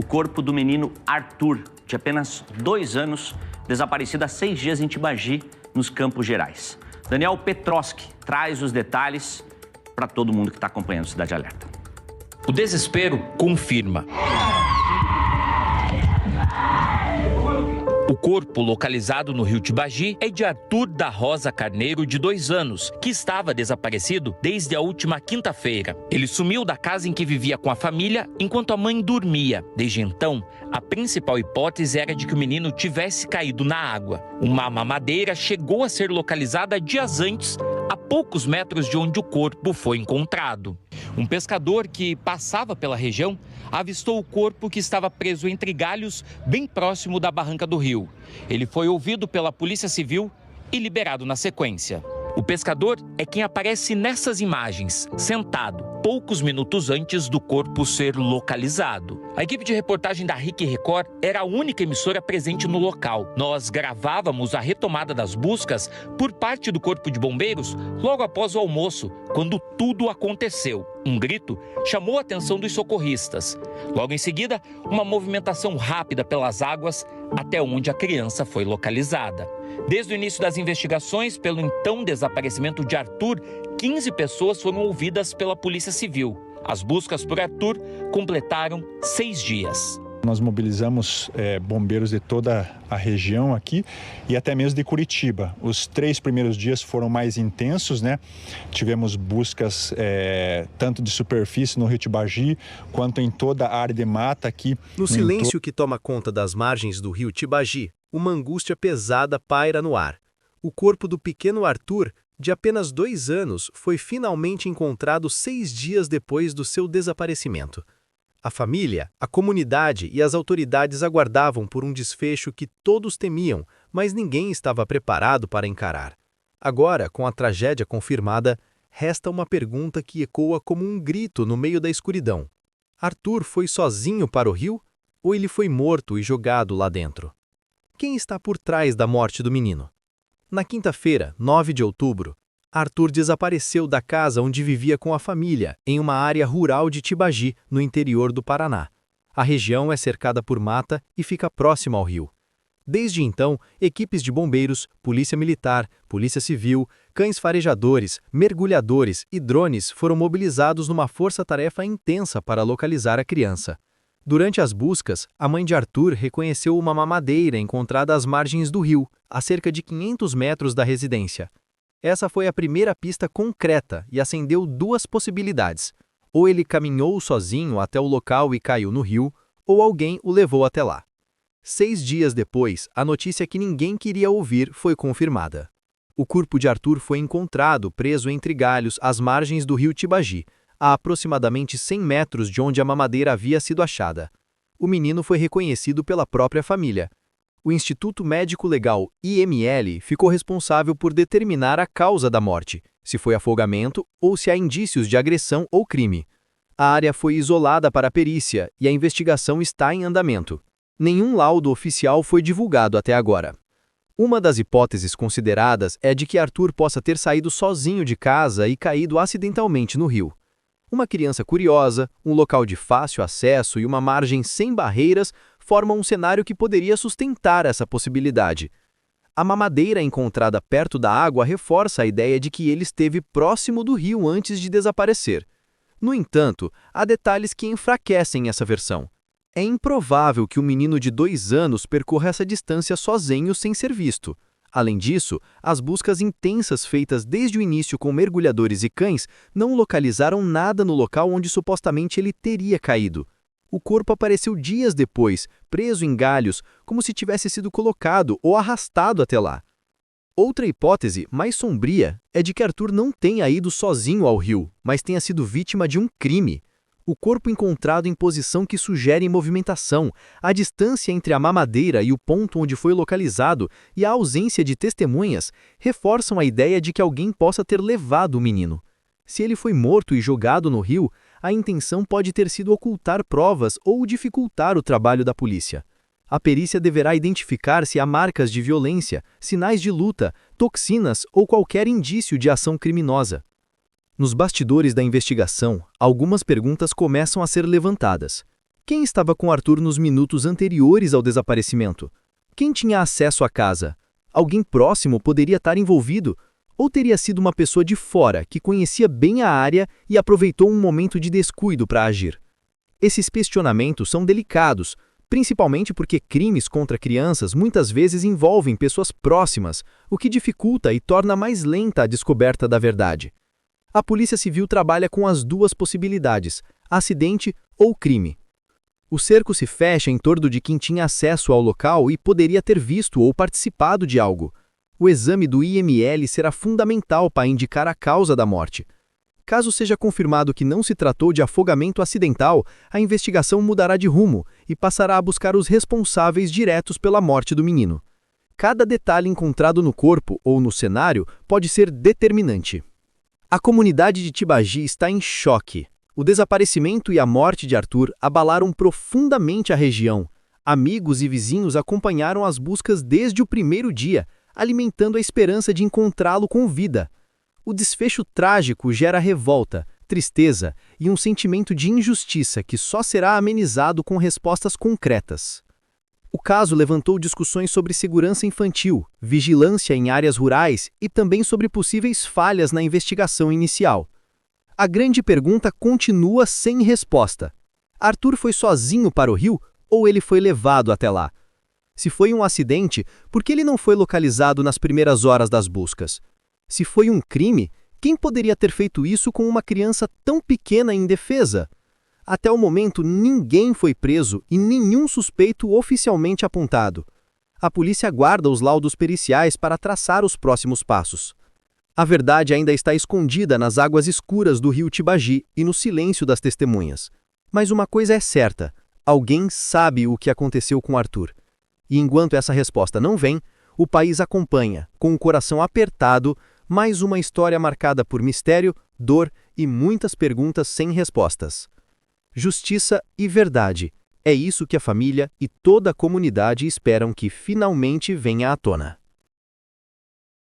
o corpo do menino Arthur, de apenas 2 anos, desaparecido há 6 dias em Tibagi, nos Campos Gerais. Daniel Petroski traz os detalhes para todo mundo que está acompanhando Cidade Alerta. O desespero confirma. O corpo localizado no rio Tibagi é de Arthur da Rosa Carneiro, de 2 anos, que estava desaparecido desde a última quinta-feira. Ele sumiu da casa em que vivia com a família enquanto a mãe dormia. Desde então, a principal hipótese era de que o menino tivesse caído na água. Uma mamadeira chegou a ser localizada dias antes, a poucos metros de onde o corpo foi encontrado. Um pescador que passava pela região avistou o corpo que estava preso entre galhos, bem próximo da barranca do rio. Ele foi ouvido pela Polícia Civil e liberado na sequência. O pescador é quem aparece nessas imagens, sentado, poucos minutos antes do corpo ser localizado. A equipe de reportagem da RIC Record era a única emissora presente no local. Nós gravávamos a retomada das buscas por parte do Corpo de Bombeiros logo após o almoço, quando tudo aconteceu. Um grito chamou a atenção dos socorristas. Logo em seguida, uma movimentação rápida pelas águas até onde a criança foi localizada. Desde o início das investigações pelo então desaparecimento de Arthur, 15 pessoas foram ouvidas pela Polícia Civil. As buscas por Arthur completaram 6 dias. Nós mobilizamos bombeiros de toda a região aqui e até mesmo de Curitiba. Os 3 primeiros dias foram mais intensos, né? Tivemos buscas tanto de superfície no rio Tibagi, quanto em toda a área de mata aqui. No silêncio que toma conta das margens do rio Tibagi, uma angústia pesada paira no ar. O corpo do pequeno Arthur, de apenas 2 anos, foi finalmente encontrado 6 dias depois do seu desaparecimento. A família, a comunidade e as autoridades aguardavam por um desfecho que todos temiam, mas ninguém estava preparado para encarar. Agora, com a tragédia confirmada, resta uma pergunta que ecoa como um grito no meio da escuridão. Arthur foi sozinho para o rio ou ele foi morto e jogado lá dentro? Quem está por trás da morte do menino? Na quinta-feira, 9 de outubro, Arthur desapareceu da casa onde vivia com a família, em uma área rural de Tibagi, no interior do Paraná. A região é cercada por mata e fica próxima ao rio. Desde então, equipes de bombeiros, polícia militar, polícia civil, cães farejadores, mergulhadores e drones foram mobilizados numa força-tarefa intensa para localizar a criança. Durante as buscas, a mãe de Arthur reconheceu uma mamadeira encontrada às margens do rio, a cerca de 500 metros da residência. Essa foi a primeira pista concreta e acendeu 2 possibilidades. Ou ele caminhou sozinho até o local e caiu no rio, ou alguém o levou até lá. 6 dias depois, a notícia que ninguém queria ouvir foi confirmada. O corpo de Arthur foi encontrado preso entre galhos às margens do rio Tibagi, a aproximadamente 100 metros de onde a mamadeira havia sido achada. O menino foi reconhecido pela própria família. O Instituto Médico Legal IML ficou responsável por determinar a causa da morte, se foi afogamento ou se há indícios de agressão ou crime. A área foi isolada para a perícia e a investigação está em andamento. Nenhum laudo oficial foi divulgado até agora. Uma das hipóteses consideradas é de que Arthur possa ter saído sozinho de casa e caído acidentalmente no rio. Uma criança curiosa, um local de fácil acesso e uma margem sem barreiras formam um cenário que poderia sustentar essa possibilidade. A mamadeira encontrada perto da água reforça a ideia de que ele esteve próximo do rio antes de desaparecer. No entanto, há detalhes que enfraquecem essa versão. É improvável que um menino de 2 anos percorra essa distância sozinho sem ser visto. Além disso, as buscas intensas feitas desde o início com mergulhadores e cães não localizaram nada no local onde supostamente ele teria caído. O corpo apareceu dias depois, preso em galhos, como se tivesse sido colocado ou arrastado até lá. Outra hipótese, mais sombria, é de que Arthur não tenha ido sozinho ao rio, mas tenha sido vítima de um crime. O corpo encontrado em posição que sugere movimentação, a distância entre a mamadeira e o ponto onde foi localizado e a ausência de testemunhas reforçam a ideia de que alguém possa ter levado o menino. Se ele foi morto e jogado no rio, a intenção pode ter sido ocultar provas ou dificultar o trabalho da polícia. A perícia deverá identificar se há marcas de violência, sinais de luta, toxinas ou qualquer indício de ação criminosa. Nos bastidores da investigação, algumas perguntas começam a ser levantadas. Quem estava com Arthur nos minutos anteriores ao desaparecimento? Quem tinha acesso à casa? Alguém próximo poderia estar envolvido? Ou teria sido uma pessoa de fora que conhecia bem a área e aproveitou um momento de descuido para agir? Esses questionamentos são delicados, principalmente porque crimes contra crianças muitas vezes envolvem pessoas próximas, o que dificulta e torna mais lenta a descoberta da verdade. A Polícia Civil trabalha com as duas possibilidades, acidente ou crime. O cerco se fecha em torno de quem tinha acesso ao local e poderia ter visto ou participado de algo. O exame do IML será fundamental para indicar a causa da morte. Caso seja confirmado que não se tratou de afogamento acidental, a investigação mudará de rumo e passará a buscar os responsáveis diretos pela morte do menino. Cada detalhe encontrado no corpo ou no cenário pode ser determinante. A comunidade de Tibagi está em choque. O desaparecimento e a morte de Arthur abalaram profundamente a região. Amigos e vizinhos acompanharam as buscas desde o primeiro dia, alimentando a esperança de encontrá-lo com vida. O desfecho trágico gera revolta, tristeza e um sentimento de injustiça que só será amenizado com respostas concretas. O caso levantou discussões sobre segurança infantil, vigilância em áreas rurais e também sobre possíveis falhas na investigação inicial. A grande pergunta continua sem resposta. Arthur foi sozinho para o rio ou ele foi levado até lá? Se foi um acidente, por que ele não foi localizado nas primeiras horas das buscas? Se foi um crime, quem poderia ter feito isso com uma criança tão pequena e indefesa? Até o momento, ninguém foi preso e nenhum suspeito oficialmente apontado. A polícia aguarda os laudos periciais para traçar os próximos passos. A verdade ainda está escondida nas águas escuras do rio Tibagi e no silêncio das testemunhas. Mas uma coisa é certa, alguém sabe o que aconteceu com Arthur. E enquanto essa resposta não vem, o país acompanha, com o coração apertado, mais uma história marcada por mistério, dor e muitas perguntas sem respostas. Justiça e verdade. É isso que a família e toda a comunidade esperam que finalmente venha à tona.